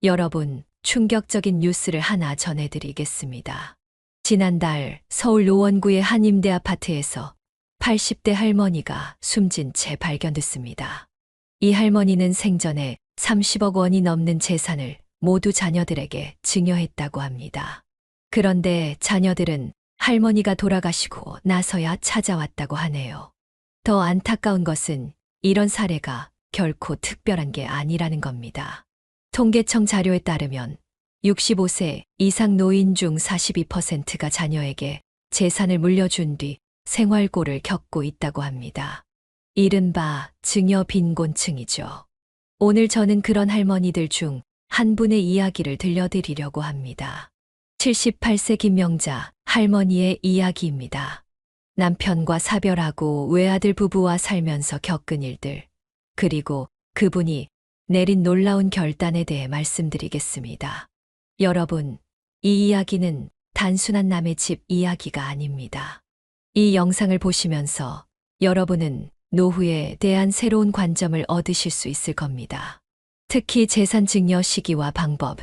여러분, 충격적인 뉴스를 하나 전해드리겠습니다. 지난달 서울 노원구의 한 임대 아파트에서 80대 할머니가 숨진 채 발견됐습니다. 이 할머니는 생전에 30억 원이 넘는 재산을 모두 자녀들에게 증여했다고 합니다. 그런데 자녀들은 할머니가 돌아가시고 나서야 찾아왔다고 하네요. 더 안타까운 것은 이런 사례가 결코 특별한 게 아니라는 겁니다. 통계청 자료에 따르면 65세 이상 노인 중 42%가 자녀에게 재산을 물려준 뒤 생활고를 겪고 있다고 합니다. 이른바 증여 빈곤층이죠. 오늘 저는 그런 할머니들 중 한 분의 이야기를 들려드리려고 합니다. 78세 김명자 할머니의 이야기입니다. 남편과 사별하고 외아들 부부와 살면서 겪은 일들, 그리고 그분이 내린 놀라운 결단에 대해 말씀드리겠습니다. 여러분, 이 이야기는 단순한 남의 집 이야기가 아닙니다. 이 영상을 보시면서 여러분은 노후에 대한 새로운 관점을 얻으실 수 있을 겁니다. 특히 재산 증여 시기와 방법,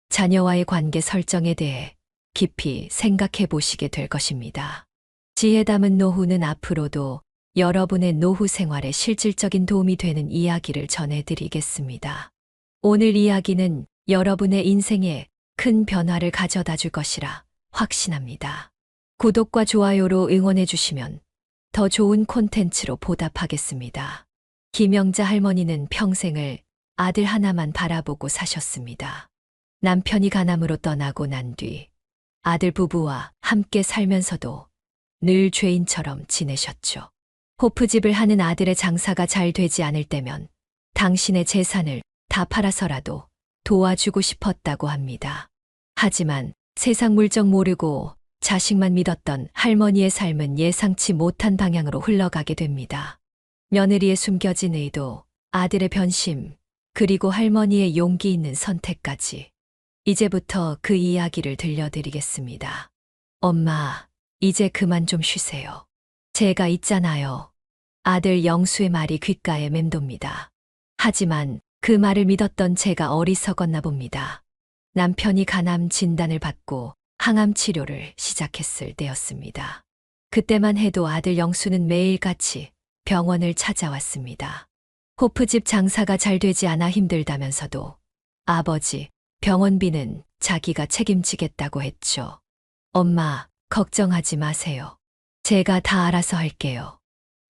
자녀와의 관계 설정에 대해 깊이 생각해 보시게 될 것입니다. 지혜 담은 노후는 앞으로도 여러분의 노후 생활에 실질적인 도움이 되는 이야기를 전해드리겠습니다. 오늘 이야기는 여러분의 인생에 큰 변화를 가져다 줄 것이라 확신합니다. 구독과 좋아요로 응원해 주시면 더 좋은 콘텐츠로 보답하겠습니다. 김영자 할머니는 평생을 아들 하나만 바라보고 사셨습니다. 남편이 간암으로 떠나고 난 뒤 아들 부부와 함께 살면서도 늘 죄인처럼 지내셨죠. 호프집을 하는 아들의 장사가 잘 되지 않을 때면 당신의 재산을 다 팔아서라도 도와주고 싶었다고 합니다. 하지만 세상 물정 모르고 자식만 믿었던 할머니의 삶은 예상치 못한 방향으로 흘러가게 됩니다. 며느리의 숨겨진 의도, 아들의 변심, 그리고 할머니의 용기 있는 선택까지. 이제부터 그 이야기를 들려드리겠습니다. 엄마, 이제 그만 좀 쉬세요. 제가 있잖아요. 아들 영수의 말이 귓가에 맴돕니다. 하지만 그 말을 믿었던 제가 어리석었나 봅니다. 남편이 간암 진단을 받고 항암 치료를 시작했을 때였습니다. 그때만 해도 아들 영수는 매일같이 병원을 찾아왔습니다. 호프집 장사가 잘 되지 않아 힘들다면서도 아버지, 병원비는 자기가 책임지겠다고 했죠. 엄마, 걱정하지 마세요. 제가 다 알아서 할게요.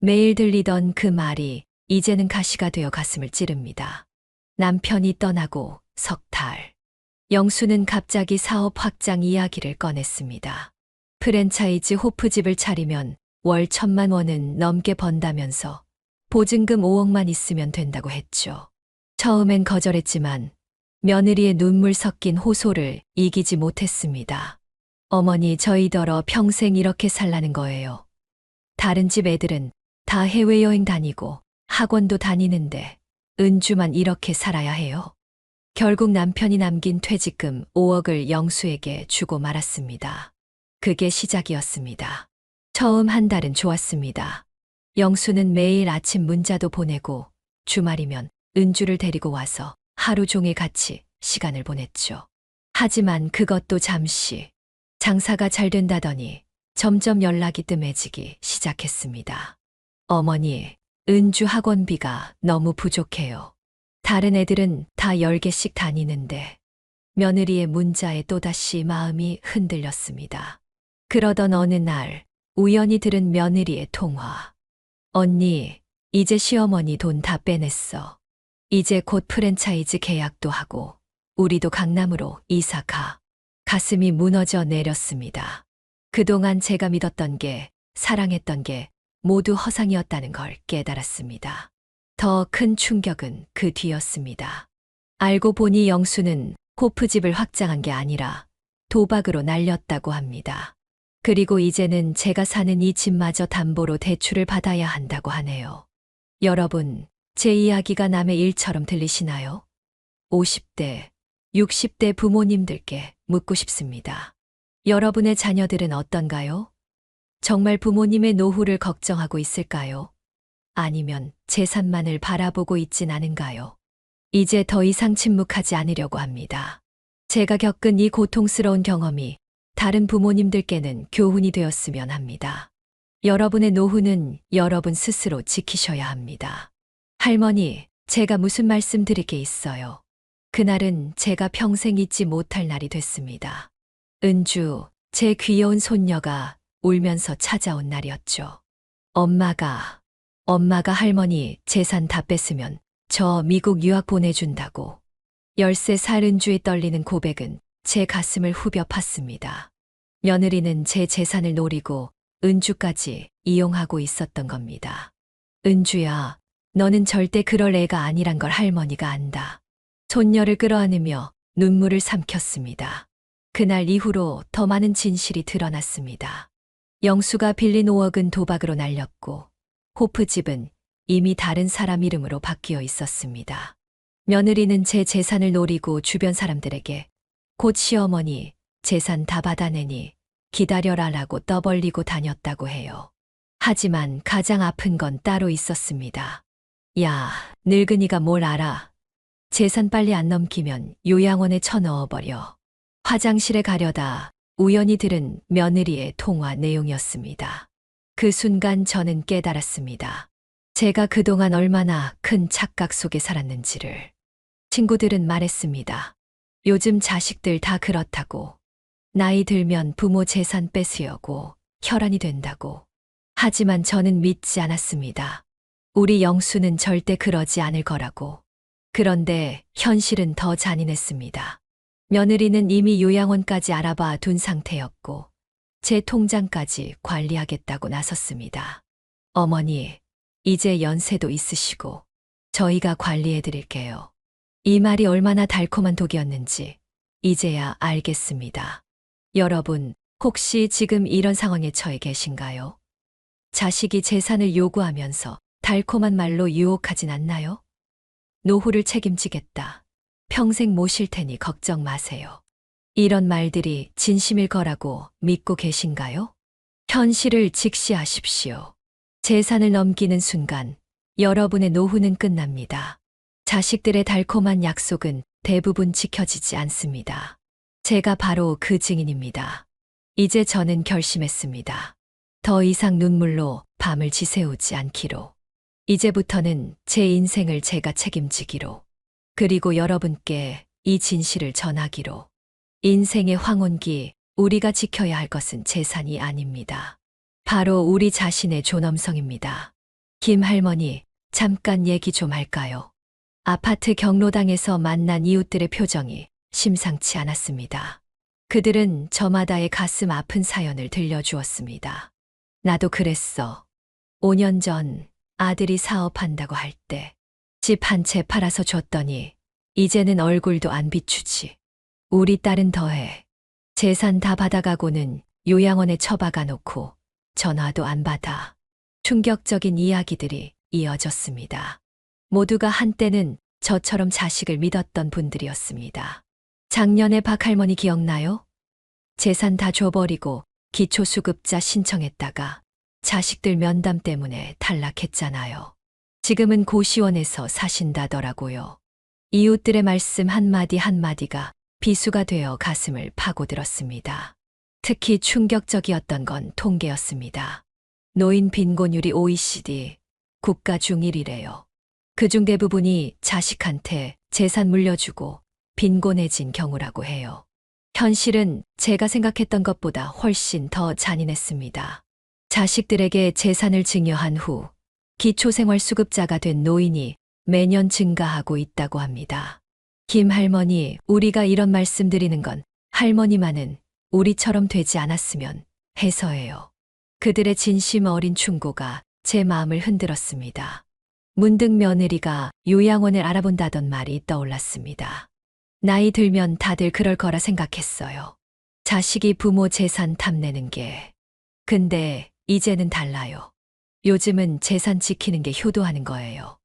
매일 들리던 그 말이 이제는 가시가 되어 가슴을 찌릅니다. 남편이 떠나고 석 달. 영수는 갑자기 사업 확장 이야기를 꺼냈습니다. 프랜차이즈 호프집을 차리면 월 1,000만 원은 넘게 번다면서 보증금 5억만 있으면 된다고 했죠. 처음엔 거절했지만 며느리의 눈물 섞인 호소를 이기지 못했습니다. 어머니, 저희더러 평생 이렇게 살라는 거예요. 다른 집 애들은 다 해외여행 다니고 학원도 다니는데 은주만 이렇게 살아야 해요. 결국 남편이 남긴 퇴직금 5억을 영수에게 주고 말았습니다. 그게 시작이었습니다. 처음 한 달은 좋았습니다. 영수는 매일 아침 문자도 보내고 주말이면 은주를 데리고 와서 하루 종일 같이 시간을 보냈죠. 하지만 그것도 잠시. 장사가 잘 된다더니 점점 연락이 뜸해지기 시작했습니다. 어머니, 은주 학원비가 너무 부족해요. 다른 애들은 다 10개씩 다니는데. 며느리의 문자에 또다시 마음이 흔들렸습니다. 그러던 어느 날 우연히 들은 며느리의 통화. 언니, 이제 시어머니 돈 다 빼냈어. 이제 곧 프랜차이즈 계약도 하고 우리도 강남으로 이사 가. 가슴이 무너져 내렸습니다. 그동안 제가 믿었던 게, 사랑했던 게 모두 허상이었다는 걸 깨달았습니다. 더 큰 충격은 그 뒤였습니다. 알고 보니 영수는 호프집을 확장한 게 아니라 도박으로 날렸다고 합니다. 그리고 이제는 제가 사는 이 집마저 담보로 대출을 받아야 한다고 하네요. 여러분, 제 이야기가 남의 일처럼 들리시나요? 50대, 60대 부모님들께 묻고 싶습니다. 여러분의 자녀들은 어떤가요? 정말 부모님의 노후를 걱정하고 있을까요? 아니면 재산만을 바라보고 있진 않은가요? 이제 더 이상 침묵하지 않으려고 합니다. 제가 겪은 이 고통스러운 경험이 다른 부모님들께는 교훈이 되었으면 합니다. 여러분의 노후는 여러분 스스로 지키셔야 합니다. 할머니, 제가 무슨 말씀 드릴 게 있어요. 그날은 제가 평생 잊지 못할 날이 됐습니다. 은주, 제 귀여운 손녀가 울면서 찾아온 날이었죠. 엄마가 할머니 재산 다 뺐으면 저 미국 유학 보내준다고. 13살 은주의 떨리는 고백은 제 가슴을 후벼 팠습니다. 며느리는 제 재산을 노리고 은주까지 이용하고 있었던 겁니다. 은주야, 너는 절대 그럴 애가 아니란 걸 할머니가 안다. 손녀를 끌어안으며 눈물을 삼켰습니다. 그날 이후로 더 많은 진실이 드러났습니다. 영수가 빌린 5억은 도박으로 날렸고 호프집은 이미 다른 사람 이름으로 바뀌어 있었습니다. 며느리는 제 재산을 노리고 주변 사람들에게 곧 시어머니 재산 다 받아내니 기다려라라고 떠벌리고 다녔다고 해요. 하지만 가장 아픈 건 따로 있었습니다. 야, 늙은이가 뭘 알아. 재산 빨리 안 넘기면 요양원에 쳐넣어버려. 화장실에 가려다 우연히 들은 며느리의 통화 내용이었습니다. 그 순간 저는 깨달았습니다. 제가 그동안 얼마나 큰 착각 속에 살았는지를. 친구들은 말했습니다. 요즘 자식들 다 그렇다고. 나이 들면 부모 재산 뺏으려고 혈안이 된다고. 하지만 저는 믿지 않았습니다. 우리 영수는 절대 그러지 않을 거라고. 그런데 현실은 더 잔인했습니다. 며느리는 이미 요양원까지 알아봐 둔 상태였고 제 통장까지 관리하겠다고 나섰습니다. 어머니, 이제 연세도 있으시고 저희가 관리해 드릴게요. 이 말이 얼마나 달콤한 독이었는지 이제야 알겠습니다. 여러분, 혹시 지금 이런 상황에 처해 계신가요? 자식이 재산을 요구하면서 달콤한 말로 유혹하진 않나요? 노후를 책임지겠다. 평생 모실 테니 걱정 마세요. 이런 말들이 진심일 거라고 믿고 계신가요? 현실을 직시하십시오. 재산을 넘기는 순간 여러분의 노후는 끝납니다. 자식들의 달콤한 약속은 대부분 지켜지지 않습니다. 제가 바로 그 증인입니다. 이제 저는 결심했습니다. 더 이상 눈물로 밤을 지새우지 않기로. 이제부터는 제 인생을 제가 책임지기로. 그리고 여러분께 이 진실을 전하기로. 인생의 황혼기, 우리가 지켜야 할 것은 재산이 아닙니다. 바로 우리 자신의 존엄성입니다. 김 할머니, 잠깐 얘기 좀 할까요? 아파트 경로당에서 만난 이웃들의 표정이 심상치 않았습니다. 그들은 저마다의 가슴 아픈 사연을 들려주었습니다. 나도 그랬어. 5년 전 아들이 사업한다고 할 때 집 한 채 팔아서 줬더니 이제는 얼굴도 안 비추지. 우리 딸은 더해. 재산 다 받아가고는 요양원에 처박아 놓고 전화도 안 받아. 충격적인 이야기들이 이어졌습니다. 모두가 한때는 저처럼 자식을 믿었던 분들이었습니다. 작년에 박 할머니 기억나요? 재산 다 줘버리고 기초수급자 신청했다가 자식들 면담 때문에 탈락했잖아요. 지금은 고시원에서 사신다더라고요. 이웃들의 말씀 한마디 한마디가 비수가 되어 가슴을 파고들었습니다. 특히 충격적이었던 건 통계였습니다. 노인 빈곤율이 OECD 국가 중 1위래요. 그중 대부분이 자식한테 재산 물려주고 빈곤해진 경우라고 해요. 현실은 제가 생각했던 것보다 훨씬 더 잔인했습니다. 자식들에게 재산을 증여한 후 기초생활수급자가 된 노인이 매년 증가하고 있다고 합니다. 김 할머니, 우리가 이런 말씀 드리는 건 할머니만은 우리처럼 되지 않았으면 해서예요. 그들의 진심 어린 충고가 제 마음을 흔들었습니다. 문득 며느리가 요양원을 알아본다던 말이 떠올랐습니다. 나이 들면 다들 그럴 거라 생각했어요. 자식이 부모 재산 탐내는 게. 근데 이제는 달라요. 요즘은 재산 지키는 게 효도하는 거예요.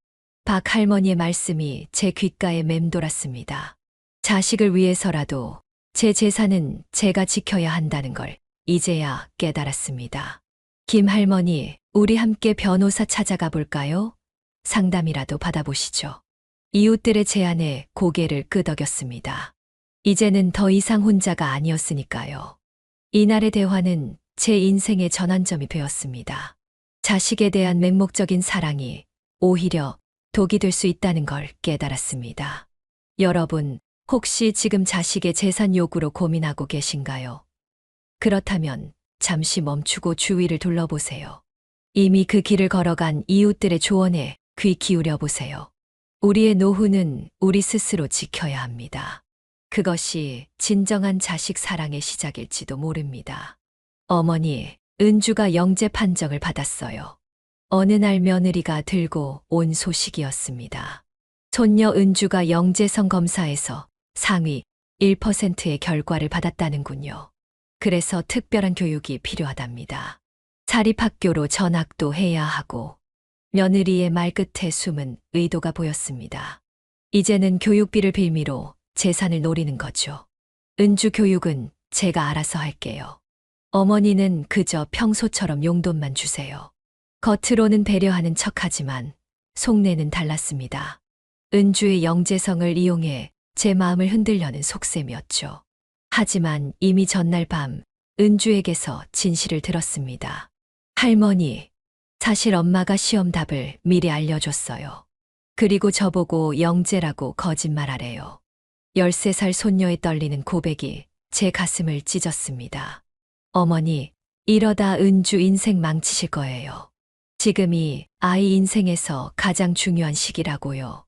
박 할머니의 말씀이 제 귓가에 맴돌았습니다. 자식을 위해서라도 제 재산은 제가 지켜야 한다는 걸 이제야 깨달았습니다. 김 할머니, 우리 함께 변호사 찾아가 볼까요? 상담이라도 받아보시죠. 이웃들의 제안에 고개를 끄덕였습니다. 이제는 더 이상 혼자가 아니었으니까요. 이날의 대화는 제 인생의 전환점이 되었습니다. 자식에 대한 맹목적인 사랑이 오히려 독이 될 수 있다는 걸 깨달았습니다. 여러분, 혹시 지금 자식의 재산 요구로 고민하고 계신가요? 그렇다면 잠시 멈추고 주위를 둘러보세요. 이미 그 길을 걸어간 이웃들의 조언에 귀 기울여 보세요. 우리의 노후는 우리 스스로 지켜야 합니다. 그것이 진정한 자식 사랑의 시작일지도 모릅니다. 어머니, 은주가 영재 판정을 받았어요. 어느 날 며느리가 들고 온 소식이었습니다. 손녀 은주가 영재성 검사에서 상위 1%의 결과를 받았다는군요. 그래서 특별한 교육이 필요하답니다. 사립학교로 전학도 해야 하고 며느리의 말끝에 숨은 의도가 보였습니다. 이제는 교육비를 빌미로 재산을 노리는 거죠. 은주 교육은 제가 알아서 할게요. 어머니는 그저 평소처럼 용돈만 주세요. 겉으로는 배려하는 척하지만 속내는 달랐습니다. 은주의 영재성을 이용해 제 마음을 흔들려는 속셈이었죠. 하지만 이미 전날 밤 은주에게서 진실을 들었습니다. 할머니, 사실 엄마가 시험 답을 미리 알려줬어요. 그리고 저보고 영재라고 거짓말하래요. 13살 손녀의 떨리는 고백이 제 가슴을 찢었습니다. 어머니, 이러다 은주 인생 망치실 거예요. 지금이 아이 인생에서 가장 중요한 시기라고요.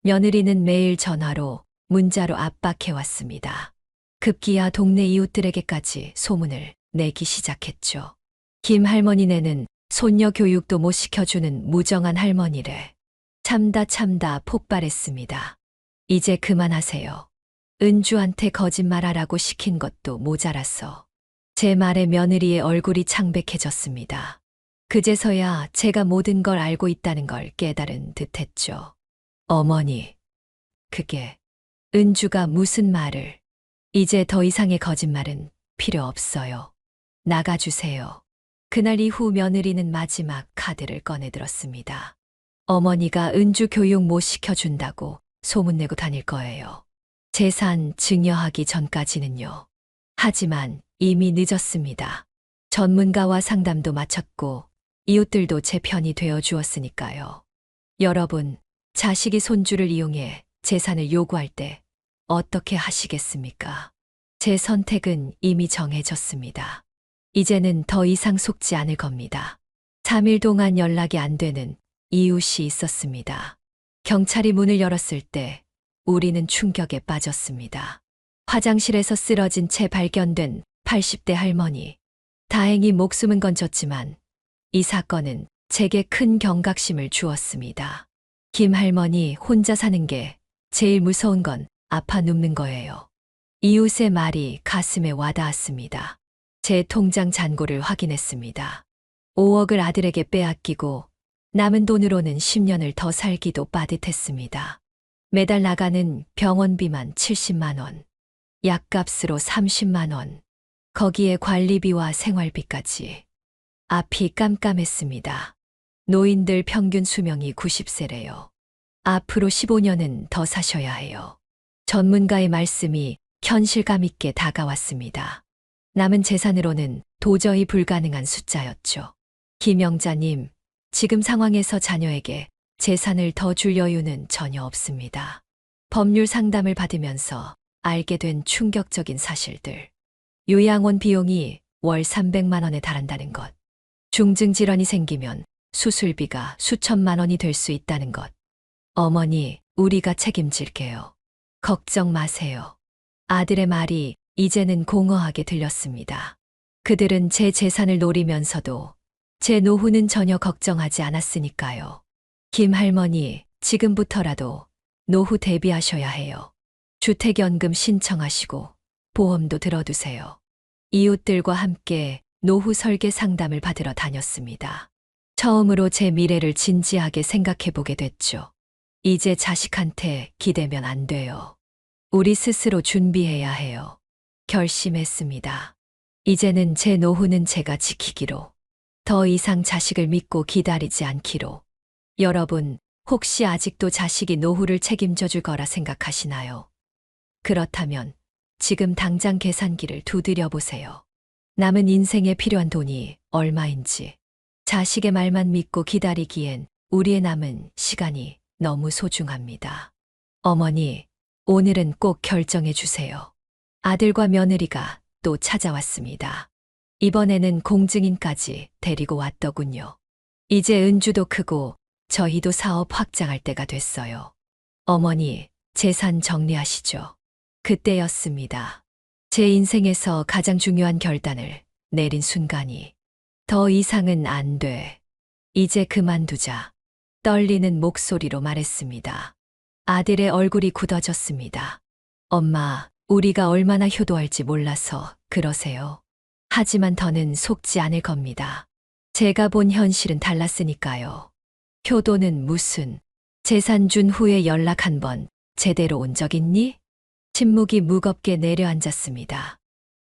며느리는 매일 전화로, 문자로 압박해왔습니다. 급기야 동네 이웃들에게까지 소문을 내기 시작했죠. 김 할머니네는 손녀 교육도 못 시켜주는 무정한 할머니래. 참다 폭발했습니다. 이제 그만하세요. 은주한테 거짓말하라고 시킨 것도 모자라서. 제 말에 며느리의 얼굴이 창백해졌습니다. 그제서야 제가 모든 걸 알고 있다는 걸 깨달은 듯했죠. 어머니, 그게 은주가 무슨 말을. 이제 더 이상의 거짓말은 필요 없어요. 나가주세요. 그날 이후 며느리는 마지막 카드를 꺼내들었습니다. 어머니가 은주 교육 못 시켜준다고 소문내고 다닐 거예요. 재산 증여하기 전까지는요. 하지만 이미 늦었습니다. 전문가와 상담도 마쳤고 이웃들도 제 편이 되어 주었으니까요. 여러분, 자식이 손주를 이용해 재산을 요구할 때 어떻게 하시겠습니까? 제 선택은 이미 정해졌습니다. 이제는 더 이상 속지 않을 겁니다. 3일 동안 연락이 안 되는 이웃이 있었습니다. 경찰이 문을 열었을 때 우리는 충격에 빠졌습니다. 화장실에서 쓰러진 채 발견된 80대 할머니. 다행히 목숨은 건졌지만 이 사건은 제게 큰 경각심을 주었습니다. 김 할머니 혼자 사는 게 제일 무서운 건 아파 눕는 거예요. 이웃의 말이 가슴에 와닿았습니다. 제 통장 잔고를 확인했습니다. 5억을 아들에게 빼앗기고 남은 돈으로는 10년을 더 살기도 빠듯했습니다. 매달 나가는 병원비만 70만 원, 약값으로 30만 원, 거기에 관리비와 생활비까지. 앞이 깜깜했습니다. 노인들 평균 수명이 90세래요. 앞으로 15년은 더 사셔야 해요. 전문가의 말씀이 현실감 있게 다가왔습니다. 남은 재산으로는 도저히 불가능한 숫자였죠. 김영자님, 지금 상황에서 자녀에게 재산을 더 줄 여유는 전혀 없습니다. 법률 상담을 받으면서 알게 된 충격적인 사실들. 요양원 비용이 월 300만 원에 달한다는 것. 중증 질환이 생기면 수술비가 수천만 원이 될 수 있다는 것. 어머니, 우리가 책임질게요. 걱정 마세요. 아들의 말이 이제는 공허하게 들렸습니다. 그들은 제 재산을 노리면서도 제 노후는 전혀 걱정하지 않았으니까요. 김 할머니, 지금부터라도 노후 대비하셔야 해요. 주택연금 신청하시고 보험도 들어두세요. 이웃들과 함께 노후 설계 상담을 받으러 다녔습니다. 처음으로 제 미래를 진지하게 생각해 보게 됐죠. 이제 자식한테 기대면 안 돼요. 우리 스스로 준비해야 해요. 결심했습니다. 이제는 제 노후는 제가 지키기로. 더 이상 자식을 믿고 기다리지 않기로. 여러분, 혹시 아직도 자식이 노후를 책임져 줄 거라 생각하시나요? 그렇다면 지금 당장 계산기를 두드려 보세요. 남은 인생에 필요한 돈이 얼마인지. 자식의 말만 믿고 기다리기엔 우리의 남은 시간이 너무 소중합니다. 어머니, 오늘은 꼭 결정해 주세요. 아들과 며느리가 또 찾아왔습니다. 이번에는 공증인까지 데리고 왔더군요. 이제 은주도 크고 저희도 사업 확장할 때가 됐어요. 어머니, 재산 정리하시죠. 그때였습니다. 제 인생에서 가장 중요한 결단을 내린 순간이 더 이상은 안 돼. 이제 그만두자. 떨리는 목소리로 말했습니다. 아들의 얼굴이 굳어졌습니다. 엄마, 우리가 얼마나 효도할지 몰라서 그러세요. 하지만 더는 속지 않을 겁니다. 제가 본 현실은 달랐으니까요. 효도는 무슨, 재산 준 후에 연락 한 번 제대로 온 적 있니? 침묵이 무겁게 내려앉았습니다.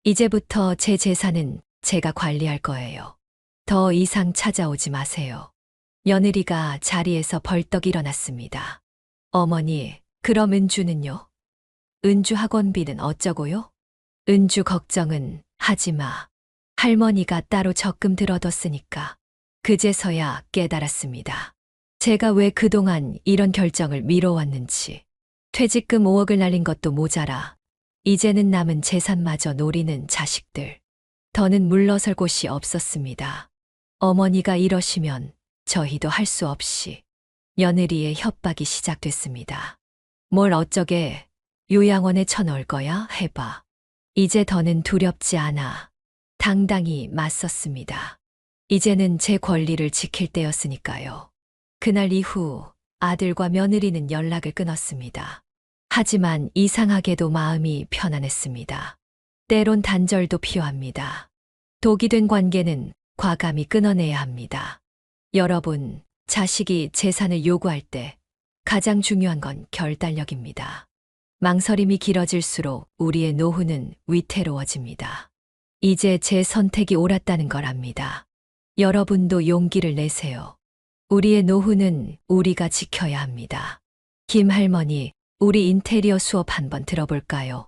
이제부터 제 재산은 제가 관리할 거예요. 더 이상 찾아오지 마세요. 며느리가 자리에서 벌떡 일어났습니다. 어머니, 그럼 은주는요? 은주 학원비는 어쩌고요? 은주 걱정은 하지 마. 할머니가 따로 적금 들어뒀으니까. 그제서야 깨달았습니다. 제가 왜 그동안 이런 결정을 미뤄왔는지. 퇴직금 5억을 날린 것도 모자라 이제는 남은 재산마저 노리는 자식들. 더는 물러설 곳이 없었습니다. 어머니가 이러시면 저희도 할 수 없이 며느리의 협박이 시작됐습니다. 뭘 어쩌게 요양원에 쳐넣을 거야? 해봐. 이제 더는 두렵지 않아. 당당히 맞섰습니다. 이제는 제 권리를 지킬 때였으니까요. 그날 이후 아들과 며느리는 연락을 끊었습니다. 하지만 이상하게도 마음이 편안했습니다. 때론 단절도 필요합니다. 독이 된 관계는 과감히 끊어내야 합니다. 여러분, 자식이 재산을 요구할 때 가장 중요한 건 결단력입니다. 망설임이 길어질수록 우리의 노후는 위태로워집니다. 이제 제 선택이 옳았다는 걸 압니다. 여러분도 용기를 내세요. 우리의 노후는 우리가 지켜야 합니다. 김할머니, 우리 인테리어 수업 한번 들어볼까요?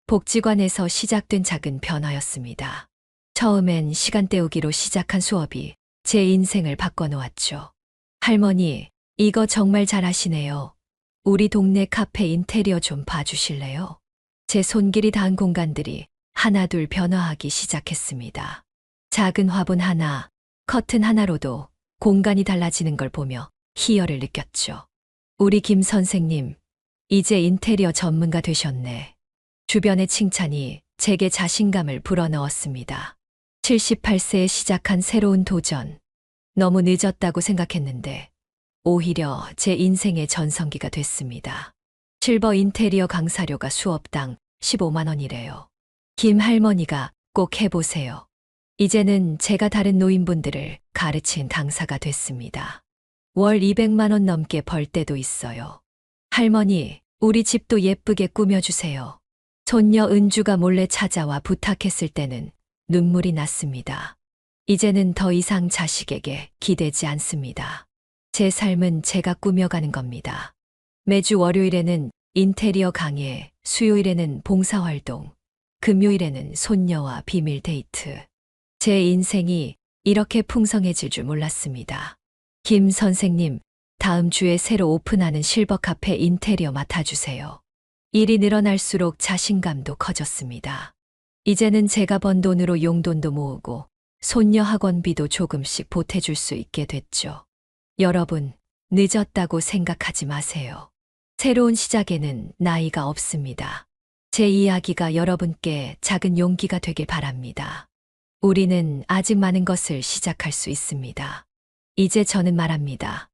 복지관에서 시작된 작은 변화였습니다. 처음엔 시간 때우기로 시작한 수업이 제 인생을 바꿔놓았죠. 할머니, 이거 정말 잘하시네요. 우리 동네 카페 인테리어 좀 봐주실래요? 제 손길이 닿은 공간들이 하나둘 변화하기 시작했습니다. 작은 화분 하나, 커튼 하나로도 공간이 달라지는 걸 보며 희열을 느꼈죠. 우리 김 선생님, 이제 인테리어 전문가 되셨네. 주변의 칭찬이 제게 자신감을 불어넣었습니다. 78세에 시작한 새로운 도전. 너무 늦었다고 생각했는데 오히려 제 인생의 전성기가 됐습니다. 실버 인테리어 강사료가 수업당 15만 원이래요. 김 할머니가 꼭 해보세요. 이제는 제가 다른 노인분들을 가르친 강사가 됐습니다. 월 200만 원 넘게 벌 때도 있어요. 할머니, 우리 집도 예쁘게 꾸며주세요. 손녀 은주가 몰래 찾아와 부탁했을 때는 눈물이 났습니다. 이제는 더 이상 자식에게 기대지 않습니다. 제 삶은 제가 꾸며가는 겁니다. 매주 월요일에는 인테리어 강의, 수요일에는 봉사활동, 금요일에는 손녀와 비밀 데이트. 제 인생이 이렇게 풍성해질 줄 몰랐습니다. 김 선생님, 다음 주에 새로 오픈하는 실버 카페 인테리어 맡아주세요. 일이 늘어날수록 자신감도 커졌습니다. 이제는 제가 번 돈으로 용돈도 모으고 손녀 학원비도 조금씩 보태줄 수 있게 됐죠. 여러분, 늦었다고 생각하지 마세요. 새로운 시작에는 나이가 없습니다. 제 이야기가 여러분께 작은 용기가 되길 바랍니다. 우리는 아직 많은 것을 시작할 수 있습니다. 이제 저는 말합니다.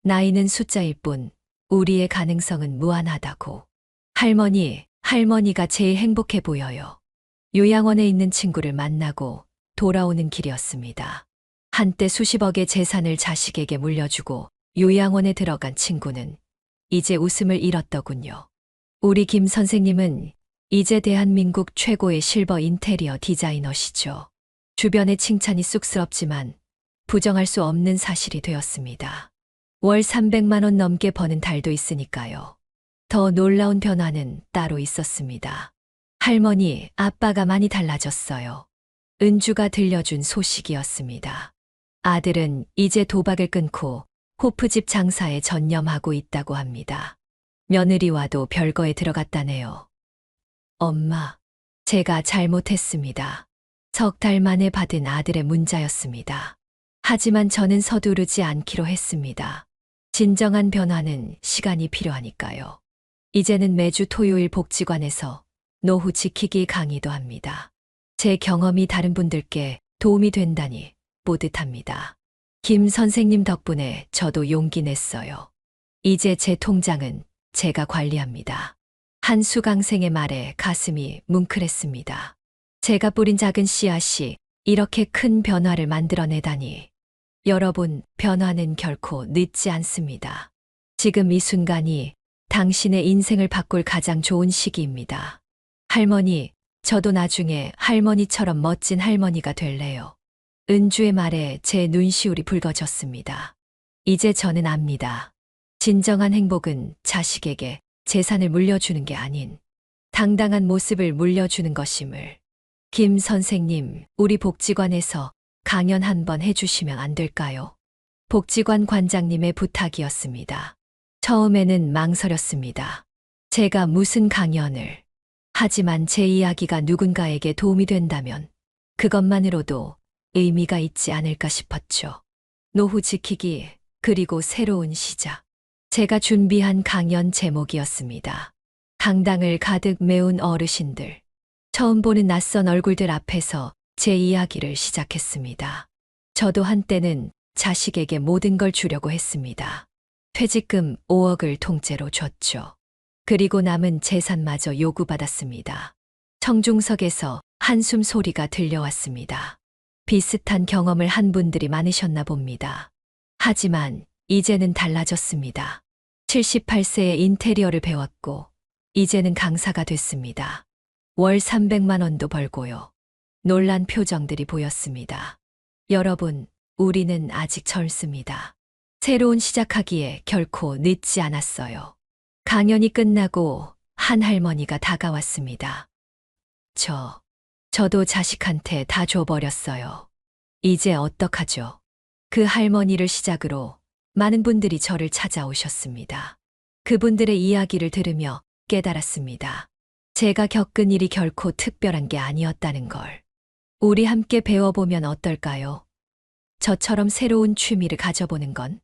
나이는 숫자일 뿐 우리의 가능성은 무한하다고. 할머니가 제일 행복해 보여요. 요양원에 있는 친구를 만나고 돌아오는 길이었습니다. 한때 수십억의 재산을 자식에게 물려주고 요양원에 들어간 친구는 이제 웃음을 잃었더군요. 우리 김 선생님은 이제 대한민국 최고의 실버 인테리어 디자이너시죠. 주변의 칭찬이 쑥스럽지만 부정할 수 없는 사실이 되었습니다. 월 300만 원 넘게 버는 달도 있으니까요. 더 놀라운 변화는 따로 있었습니다. 할머니, 아빠가 많이 달라졌어요. 은주가 들려준 소식이었습니다. 아들은 이제 도박을 끊고 호프집 장사에 전념하고 있다고 합니다. 며느리와도 별거에 들어갔다네요. 엄마, 제가 잘못했습니다. 석 달 만에 받은 아들의 문자였습니다. 하지만 저는 서두르지 않기로 했습니다. 진정한 변화는 시간이 필요하니까요. 이제는 매주 토요일 복지관에서 노후 지키기 강의도 합니다. 제 경험이 다른 분들께 도움이 된다니 뿌듯합니다. 김 선생님 덕분에 저도 용기 냈어요. 이제 제 통장은 제가 관리합니다. 한수강생의 말에 가슴이 뭉클했습니다. 제가 뿌린 작은 씨앗이 이렇게 큰 변화를 만들어내다니. 여러분, 변화는 결코 늦지 않습니다. 지금 이 순간이 당신의 인생을 바꿀 가장 좋은 시기입니다. 할머니, 저도 나중에 할머니처럼 멋진 할머니가 될래요. 은주의 말에 제 눈시울이 붉어졌습니다. 이제 저는 압니다. 진정한 행복은 자식에게 재산을 물려주는 게 아닌 당당한 모습을 물려주는 것임을. 김 선생님, 우리 복지관에서 강연 한번 해주시면 안 될까요? 복지관 관장님의 부탁이었습니다. 처음에는 망설였습니다. 제가 무슨 강연을. 하지만 제 이야기가 누군가에게 도움이 된다면 그것만으로도 의미가 있지 않을까 싶었죠. 노후 지키기, 그리고 새로운 시작. 제가 준비한 강연 제목이었습니다. 강당을 가득 메운 어르신들. 처음 보는 낯선 얼굴들 앞에서 제 이야기를 시작했습니다. 저도 한때는 자식에게 모든 걸 주려고 했습니다. 퇴직금 5억을 통째로 줬죠. 그리고 남은 재산마저 요구받았습니다. 청중석에서 한숨 소리가 들려왔습니다. 비슷한 경험을 한 분들이 많으셨나 봅니다. 하지만 이제는 달라졌습니다. 78세에 인테리어를 배웠고 이제는 강사가 됐습니다. 월 300만 원도 벌고요. 놀란 표정들이 보였습니다. 여러분, 우리는 아직 젊습니다. 새로운 시작하기에 결코 늦지 않았어요. 강연이 끝나고 한 할머니가 다가왔습니다. 저도 자식한테 다 줘버렸어요. 이제 어떡하죠? 그 할머니를 시작으로 많은 분들이 저를 찾아오셨습니다. 그분들의 이야기를 들으며 깨달았습니다. 제가 겪은 일이 결코 특별한 게 아니었다는 걸. 우리 함께 배워보면 어떨까요? 저처럼 새로운 취미를 가져보는 건.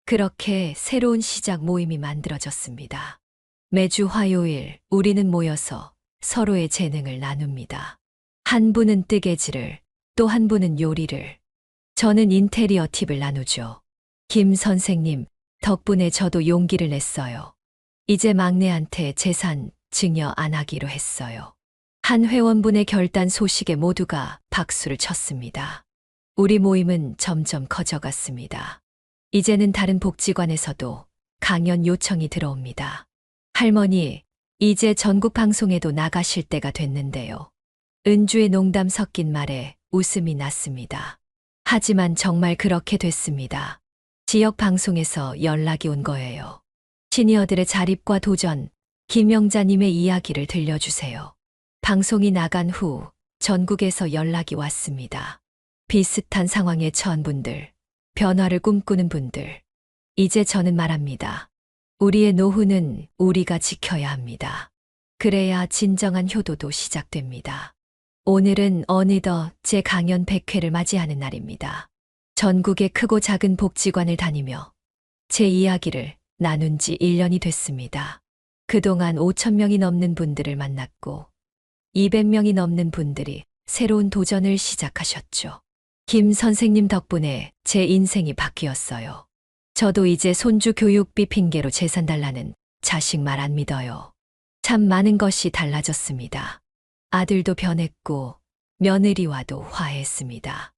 그렇게 새로운 시작 모임이 만들어졌습니다. 매주 화요일 우리는 모여서 서로의 재능을 나눕니다. 한 분은 뜨개질을, 또 한 분은 요리를. 저는 인테리어 팁을 나누죠. 김 선생님 덕분에 저도 용기를 냈어요. 이제 막내한테 재산 증여 안 하기로 했어요. 한 회원분의 결단 소식에 모두가 박수를 쳤습니다. 우리 모임은 점점 커져갔습니다. 이제는 다른 복지관에서도 강연 요청이 들어옵니다. 할머니, 이제 전국 방송에도 나가실 때가 됐는데요. 은주의 농담 섞인 말에 웃음이 났습니다. 하지만 정말 그렇게 됐습니다. 지역 방송에서 연락이 온 거예요. 시니어들의 자립과 도전, 김영자님의 이야기를 들려주세요. 방송이 나간 후 전국에서 연락이 왔습니다. 비슷한 상황에 처한 분들, 변화를 꿈꾸는 분들. 이제 저는 말합니다. 우리의 노후는 우리가 지켜야 합니다. 그래야 진정한 효도도 시작됩니다. 오늘은 어느덧 제 강연 100회를 맞이하는 날입니다. 전국의 크고 작은 복지관을 다니며 제 이야기를 나눈 지 1년이 됐습니다. 그동안 5,000명이 넘는 분들을 만났고 200명이 넘는 분들이 새로운 도전을 시작하셨죠. 김 선생님 덕분에 제 인생이 바뀌었어요. 저도 이제 손주 교육비 핑계로 재산 달라는 자식 말 안 믿어요. 참 많은 것이 달라졌습니다. 아들도 변했고 며느리와도 화해했습니다.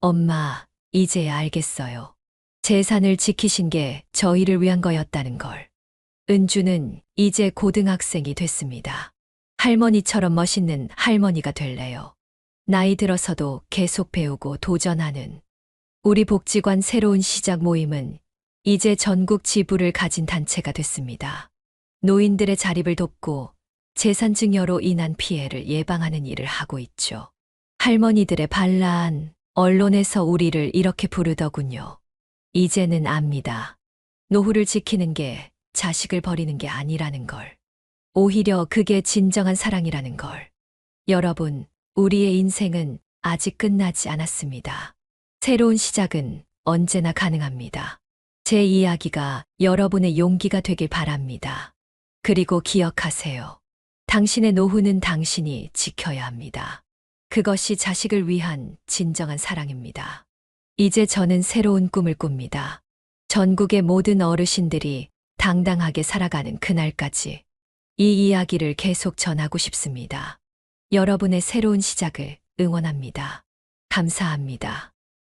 엄마, 이제야 알겠어요. 재산을 지키신 게 저희를 위한 거였다는 걸. 은주는 이제 고등학생이 됐습니다. 할머니처럼 멋있는 할머니가 될래요. 나이 들어서도 계속 배우고 도전하는 우리 복지관 새로운 시작 모임은 이제 전국 지부를 가진 단체가 됐습니다. 노인들의 자립을 돕고 재산 증여로 인한 피해를 예방하는 일을 하고 있죠. 할머니들의 반란, 언론에서 우리를 이렇게 부르더군요. 이제는 압니다. 노후를 지키는 게 자식을 버리는 게 아니라는 걸. 오히려 그게 진정한 사랑이라는 걸. 여러분, 우리의 인생은 아직 끝나지 않았습니다. 새로운 시작은 언제나 가능합니다. 제 이야기가 여러분의 용기가 되길 바랍니다. 그리고 기억하세요. 당신의 노후는 당신이 지켜야 합니다. 그것이 자식을 위한 진정한 사랑입니다. 이제 저는 새로운 꿈을 꿉니다. 전국의 모든 어르신들이 당당하게 살아가는 그날까지 이 이야기를 계속 전하고 싶습니다. 여러분의 새로운 시작을 응원합니다. 감사합니다.